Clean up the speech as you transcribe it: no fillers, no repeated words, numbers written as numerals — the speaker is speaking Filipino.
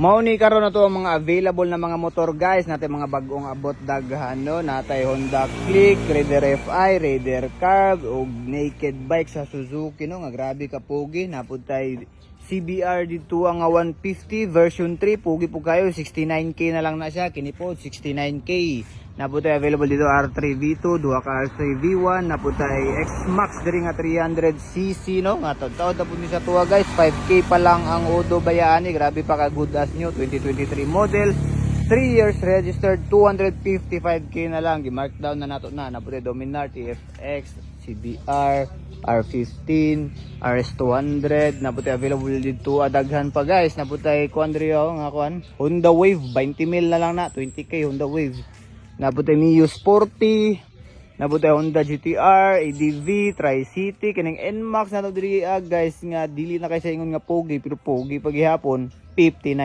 Mao ni karon na to ang mga available na mga motor guys, natay mga bagong abot daghan no, natay Honda Click, Raider FI, Raider Carb ug naked bike sa Suzuki no, nga grabe ka pogi. Napud tay CBR dito nga 150 version 3, pogi po kayo, 69k na lang na siya, kini po 69k. Napud tay available dito R3 V2, duha ka R3 V1, napud tay X-Max diri nga 300cc no, nga taud na pud ni sa tuwa guys, 5k pa lang ang Odo Bayani, grabe pa ka good as new, 2023 model, 3 years registered, 255k na lang, gi-markdown na nato na. Napud tay Dominar TFX, CBR, R15, RS200, napud tay available dito adaghan pa guys. Napud tay kuan diri nga kuan Honda Wave, 20,000 na lang na, 20k Honda Wave. Napud tay Mio Sporty, napud tay Honda GTR, ADV, Tri-City, kining NMAX na to diri guys, nga dili na kay sa ingon nga pogi pero pogi pagihapon, 59